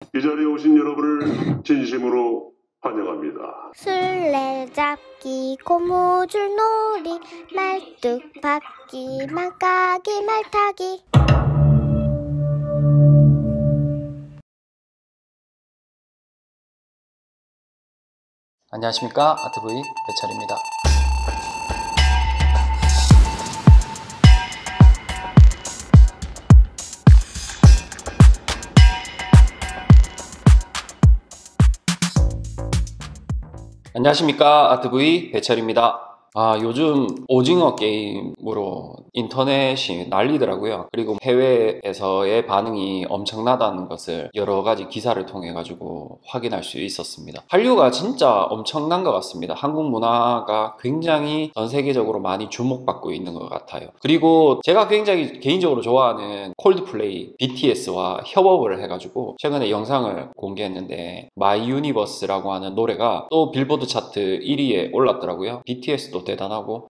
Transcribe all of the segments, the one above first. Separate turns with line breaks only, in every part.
이 자리에 오신 여러분을 진심으로 환영합니다.
술래잡기 고무줄놀이 말뚝박기 망까기 말타기.
안녕하십니까, 아트브이 배철입니다. 안녕하십니까, 아트브이 배철입니다. 요즘 오징어 게임으로 인터넷이 난리더라고요. 그리고 해외에서의 반응이 엄청나다는 것을 여러 가지 기사를 통해 가지고 확인할 수 있었습니다. 한류가 진짜 엄청난 것 같습니다. 한국 문화가 굉장히 전 세계적으로 많이 주목받고 있는 것 같아요. 그리고 제가 굉장히 개인적으로 좋아하는 콜드플레이 BTS와 협업을 해가지고 최근에 영상을 공개했는데 마이 유니버스라고 하는 노래가 또 빌보드 차트 1위에 올랐더라고요. BTS도 대단하고.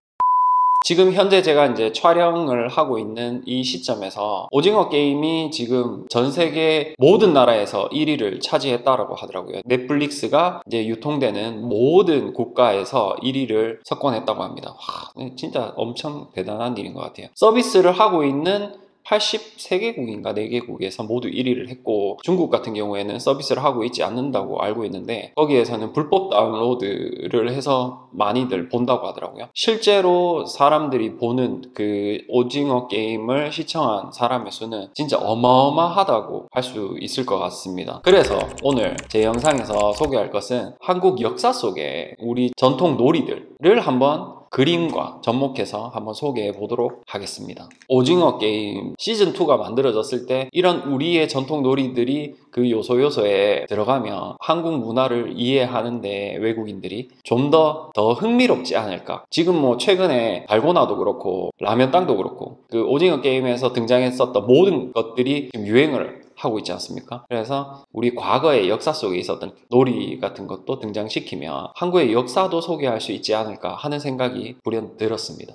지금 현재 제가 이제 촬영을 하고 있는 이 시점에서 오징어 게임이 지금 전 세계 모든 나라에서 1위를 차지했다라고 하더라고요. 넷플릭스가 이제 유통되는 모든 국가에서 1위를 석권했다고 합니다. 와, 진짜 엄청 대단한 일인 것 같아요. 서비스를 하고 있는 83개국인가 4개국에서 모두 1위를 했고, 중국 같은 경우에는 서비스를 하고 있지 않는다고 알고 있는데 거기에서는 불법 다운로드를 해서 많이들 본다고 하더라고요. 실제로 사람들이 보는 그 오징어 게임을 시청한 사람의 수는 진짜 어마어마하다고 할 수 있을 것 같습니다. 그래서 오늘 제 영상에서 소개할 것은 한국 역사 속에 우리 전통 놀이들을 한번 그림과 접목해서 한번 소개해 보도록 하겠습니다. 오징어 게임 시즌2가 만들어졌을 때 이런 우리의 전통 놀이들이 그 요소에 들어가면 한국 문화를 이해하는데 외국인들이 좀 더 흥미롭지 않을까. 지금 뭐 최근에 달고나도 그렇고 라면 땅도 그렇고 그 오징어 게임에서 등장했었던 모든 것들이 지금 유행을 하고 있지 않습니까? 그래서 우리 과거의 역사 속에 있었던 놀이 같은 것도 등장시키면 한국의 역사도 소개할 수 있지 않을까 하는 생각이 불현 들었습니다.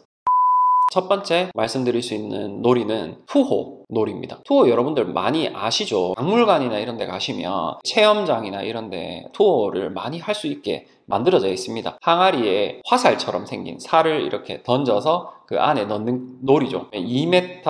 첫 번째 말씀드릴 수 있는 놀이는 투호 놀이입니다. 투호 여러분들 많이 아시죠? 박물관이나 이런 데 가시면 체험장이나 이런 데 투호를 많이 할 수 있게 만들어져 있습니다. 항아리에 화살처럼 생긴 살을 이렇게 던져서 그 안에 넣는 놀이죠. 2m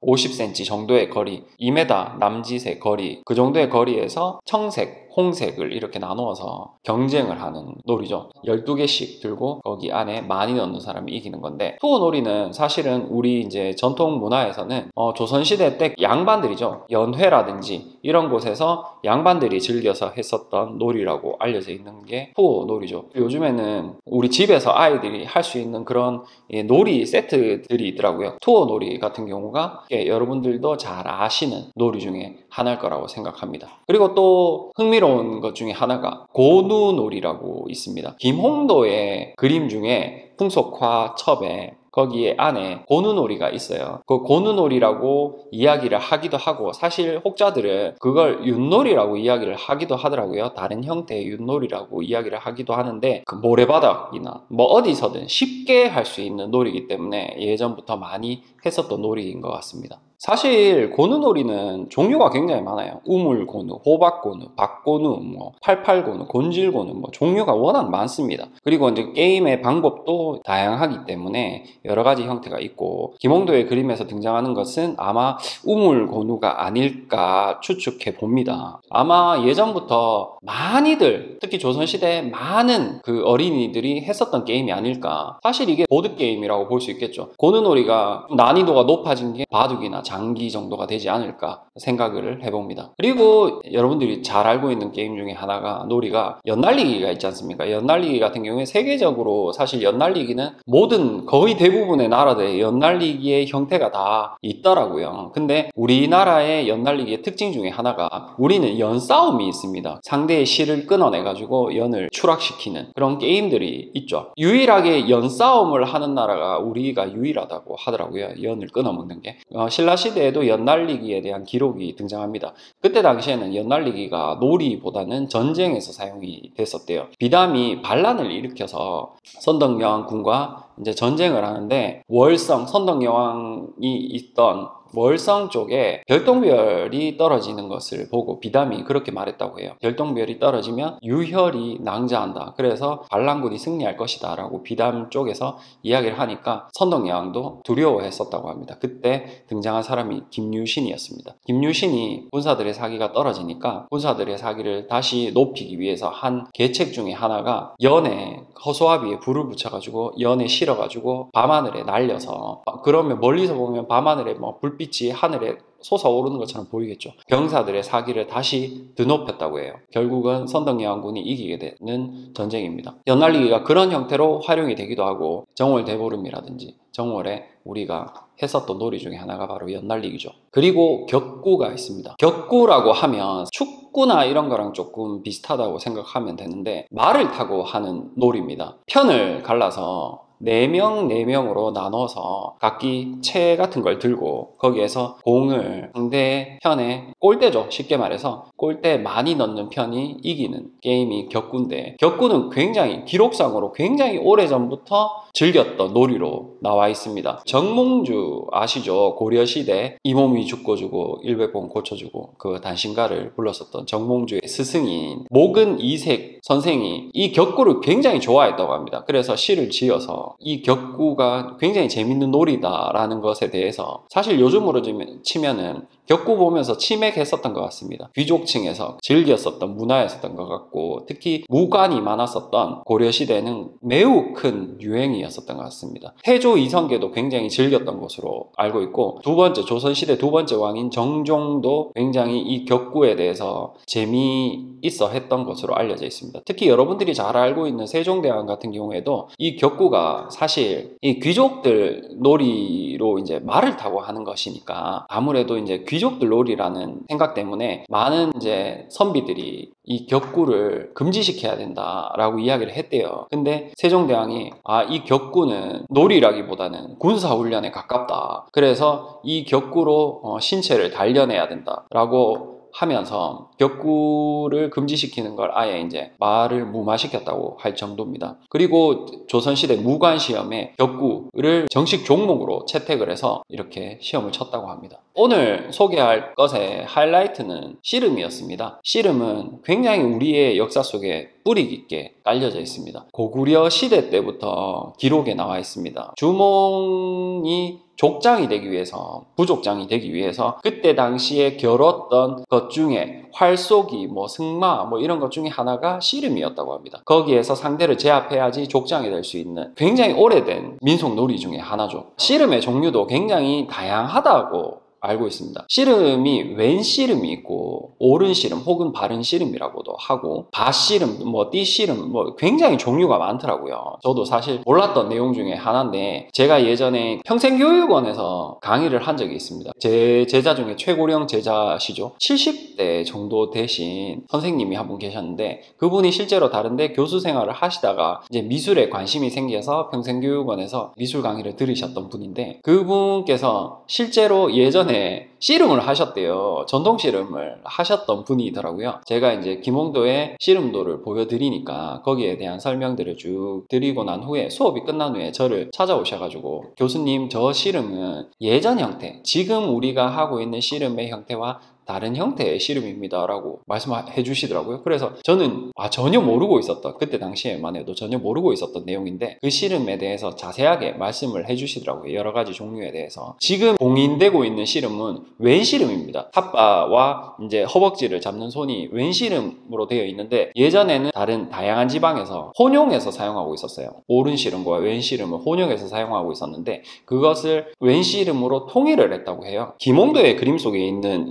50cm 정도의 거리, 2m 남짓의 거리, 그 정도의 거리에서 청색, 홍색을 이렇게 나누어서 경쟁을 하는 놀이죠. 12개씩 들고 거기 안에 많이 넣는 사람이 이기는 건데, 투어 놀이는 사실은 우리 이제 전통 문화에서는 조선시대 때 양반들이죠. 연회라든지 이런 곳에서 양반들이 즐겨서 했었던 놀이라고 알려져 있는 게 투어 놀이죠. 요즘에는 우리 집에서 아이들이 할 수 있는 그런 놀이 세트들이 있더라고요. 투어 놀이 같은 경우가 여러분들도 잘 아시는 놀이 중에 하나일 거라고 생각합니다. 그리고 또 흥미로운 것 중에 하나가 고누놀이라고 있습니다. 김홍도의 그림 중에 풍속화 첩에 거기에 안에 고누놀이가 있어요. 그 고누놀이라고 이야기를 하기도 하고, 사실 혹자들은 그걸 윷놀이라고 이야기를 하기도 하더라고요. 다른 형태의 윷놀이라고 이야기를 하기도 하는데, 그 모래바닥이나 뭐 어디서든 쉽게 할 수 있는 놀이이기 때문에 예전부터 많이 했었던 놀이인 것 같습니다. 사실 고누놀이는 종류가 굉장히 많아요. 우물고누, 호박고누, 박고누, 뭐 팔팔고누, 곤질고누, 뭐 종류가 워낙 많습니다. 그리고 이제 게임의 방법도 다양하기 때문에 여러 가지 형태가 있고, 김홍도의 그림에서 등장하는 것은 아마 우물고누가 아닐까 추측해 봅니다. 아마 예전부터 많이들, 특히 조선시대에 많은 그 어린이들이 했었던 게임이 아닐까. 사실 이게 보드게임이라고 볼 수 있겠죠. 고누놀이가 난이도가 높아진 게 바둑이나 장기 정도가 되지 않을까 생각을 해봅니다. 그리고 여러분들이 잘 알고 있는 게임 중에 하나가, 놀이가 연날리기가 있지 않습니까? 연날리기 같은 경우에 세계적으로 사실 연날리기는 모든 거의 대부분의 나라들의 연날리기의 형태가 다 있더라고요. 근데 우리나라의 연날리기의 특징 중에 하나가, 우리는 연싸움이 있습니다. 상대의 실을 끊어내가지고 연을 추락시키는 그런 게임들이 있죠. 유일하게 연싸움을 하는 나라가 우리가 유일하다고 하더라고요. 연을 끊어먹는 게. 신라시대에도 연날리기에 대한 기록이 등장합니다. 그때 당시에는 연날리기가 놀이보다는 전쟁에서 사용이 됐었대요. 비담이 반란을 일으켜서 선덕여왕 군과 이제 전쟁을 하는데, 월성 선덕여왕이 있던 월성 쪽에 별똥별이 떨어지는 것을 보고 비담이 그렇게 말했다고 해요. 별똥별이 떨어지면 유혈이 낭자한다. 그래서 반란군이 승리할 것이다 라고 비담 쪽에서 이야기를 하니까 선덕여왕도 두려워했었다고 합니다. 그때 등장한 사람이 김유신이었습니다. 김유신이 군사들의 사기가 떨어지니까 군사들의 사기를 다시 높이기 위해서 한 계책 중에 하나가 연에 허수아비에 불을 붙여가지고 연에 실어가지고 밤하늘에 날려서, 그러면 멀리서 보면 밤하늘에 뭐 불빛이 하늘에 솟아오르는 것처럼 보이겠죠. 병사들의 사기를 다시 드높였다고 해요. 결국은 선덕여왕군이 이기게 되는 전쟁입니다. 연날리기가 그런 형태로 활용이 되기도 하고, 정월대보름이라든지 정월에 우리가 했었던 놀이 중에 하나가 바로 연날리기죠. 그리고 격구가 있습니다. 격구라고 하면 축구나 이런 거랑 조금 비슷하다고 생각하면 되는데, 말을 타고 하는 놀이입니다. 편을 갈라서 4명으로 나눠서 각기 채 같은 걸 들고 거기에서 공을 상대 편에, 골대죠, 쉽게 말해서 골대 많이 넣는 편이 이기는 게임이 격구인데, 격구는 굉장히 기록상으로 굉장히 오래전부터 즐겼던 놀이로 나와 있습니다. 정몽주 아시죠? 고려시대 이 몸이 죽고 주고 일백번 고쳐주고 그 단신가를 불렀었던 정몽주의 스승인 목은 이색 선생이 이 격구를 굉장히 좋아했다고 합니다. 그래서 시를 지어서 이 격구가 굉장히 재밌는 놀이다라는 것에 대해서, 사실 요즘으로 치면은 격구 보면서 치맥했었던 것 같습니다. 귀족층에서 즐겼었던 문화였었던 것 같고, 특히 무관이 많았었던 고려시대는 매우 큰 유행이었었던 것 같습니다. 태조 이성계도 굉장히 즐겼던 것으로 알고 있고, 조선시대 두 번째 왕인 정종도 굉장히 이 격구에 대해서 재미있어 했던 것으로 알려져 있습니다. 특히 여러분들이 잘 알고 있는 세종대왕 같은 경우에도 이 격구가 사실 이 귀족들 놀이로 이제 말을 타고 하는 것이니까, 아무래도 이제 귀족들 놀이라는 생각 때문에 많은 이제 선비들이 이 격구를 금지시켜야 된다라고 이야기를 했대요. 근데 세종대왕이 이 격구는 놀이라기보다는 군사훈련에 가깝다. 그래서 이 격구로 신체를 단련해야 된다라고 하면서 격구를 금지시키는 걸 아예 이제 말을 무마시켰다고 할 정도입니다. 그리고 조선시대 무관시험에 격구를 정식 종목으로 채택을 해서 이렇게 시험을 쳤다고 합니다. 오늘 소개할 것의 하이라이트는 씨름이었습니다. 씨름은 굉장히 우리의 역사 속에 뿌리 깊게 깔려져 있습니다. 고구려 시대 때부터 기록에 나와 있습니다. 주몽이 족장이 되기 위해서, 부족장이 되기 위해서 그때 당시에 겨뤘던 것 중에 활쏘기, 승마 이런 것 중에 하나가 씨름이었다고 합니다. 거기에서 상대를 제압해야지 족장이 될 수 있는 굉장히 오래된 민속놀이 중에 하나죠. 씨름의 종류도 굉장히 다양하다고 알고 있습니다. 씨름이 왼 씨름이 있고 오른 씨름 혹은 바른 씨름이라고도 하고, 밭씨름, 띠씨름 굉장히 종류가 많더라고요. 저도 사실 몰랐던 내용 중에 하나인데, 제가 예전에 평생교육원에서 강의를 한 적이 있습니다. 제 제자 중에 최고령 제자시죠. 70대 정도 되신 선생님이 한 분 계셨는데, 그분이 실제로 다른데 교수 생활을 하시다가 이제 미술에 관심이 생겨서 평생교육원에서 미술 강의를 들으셨던 분인데, 그분께서 실제로 예전에 씨름을 하셨대요. 전통 씨름을 하셨던 분이더라고요. 제가 이제 김홍도의 씨름도를 보여드리니까 거기에 대한 설명들을 쭉 드리고 난 후에, 수업이 끝난 후에 저를 찾아오셔가지고, 교수님, 저 씨름은 예전 형태, 지금 우리가 하고 있는 씨름의 형태와 다른 형태의 씨름입니다 라고 말씀해 주시더라고요. 그래서 저는 전혀 모르고 있었던, 그때 당시에만 해도 전혀 모르고 있었던 내용인데, 그 씨름에 대해서 자세하게 말씀을 해 주시더라고요. 여러 가지 종류에 대해서. 지금 공인되고 있는 씨름은 왼 씨름입니다. 삿바와 이제 허벅지를 잡는 손이 왼 씨름으로 되어 있는데, 예전에는 다른 다양한 지방에서 혼용해서 사용하고 있었어요. 오른 씨름과 왼 씨름을 혼용해서 사용하고 있었는데, 그것을 왼 씨름으로 통일을 했다고 해요. 김홍도의 그림 속에 있는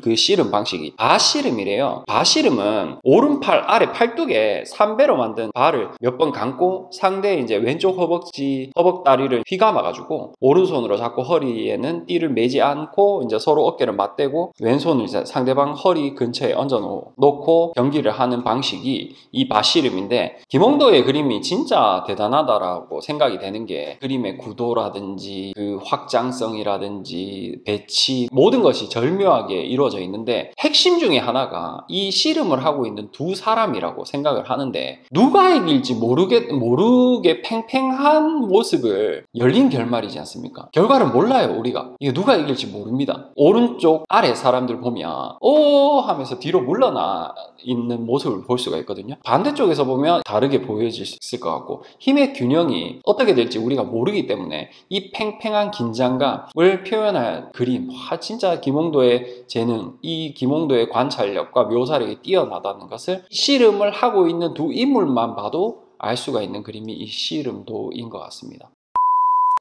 그 씨름 방식이 밭씨름이래요. 밭씨름은 오른팔 아래 팔뚝에 3배로 만든 발을 몇 번 감고 상대 이제 왼쪽 허벅다리를 휘감아가지고 오른손으로 잡고 허리에는 띠를 매지 않고 이제 서로 어깨를 맞대고 왼손을 이제 상대방 허리 근처에 얹어 놓고 경기를 하는 방식이 이 밭씨름인데, 김홍도의 그림이 진짜 대단하다라고 생각이 되는 게, 그림의 구도라든지 그 확장성이라든지 배치, 모든 것이 절묘하게 이루어져 이루어져 있는데 핵심 중에 하나가 이 씨름을 하고 있는 두 사람이라고 생각을 하는데 누가 이길지 모르게 팽팽한 모습을 열린 결말이지 않습니까? 결과를 몰라요. 우리가 이게 누가 이길지 모릅니다. 오른쪽 아래 사람들 보면 오 하면서 뒤로 물러나 있는 모습을 볼 수가 있거든요. 반대쪽에서 보면 다르게 보여질 수 있을 것 같고 힘의 균형이 어떻게 될지 우리가 모르기 때문에 이 팽팽한 긴장감을 표현할 그림, 진짜 김홍도의 재능, 이 김홍도의 관찰력과 묘사력이 뛰어나다는 것을 씨름을 하고 있는 두 인물만 봐도 알 수가 있는 그림이 이 씨름도인 것 같습니다.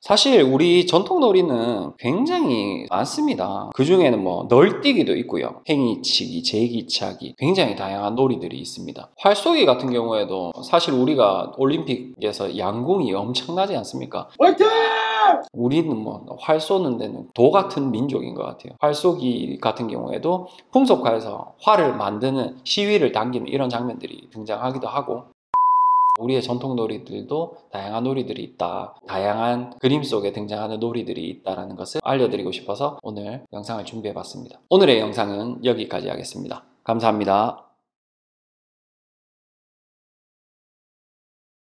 사실 우리 전통놀이는 굉장히 많습니다. 그 중에는 뭐 널뛰기도 있고요. 행이치기, 제기차기 굉장히 다양한 놀이들이 있습니다. 활쏘기 같은 경우에도 사실 우리가 올림픽에서 양궁이 엄청나지 않습니까? 화이팅! 우리는 뭐 활 쏘는 데는 도 같은 민족인 것 같아요. 활쏘기 같은 경우에도 풍속화에서 활을 만드는 시위를 당기는 이런 장면들이 등장하기도 하고 우리의 전통 놀이들도 다양한 놀이들이 있다. 다양한 그림 속에 등장하는 놀이들이 있다는 것을 알려드리고 싶어서 오늘 영상을 준비해봤습니다. 오늘의 영상은 여기까지 하겠습니다. 감사합니다.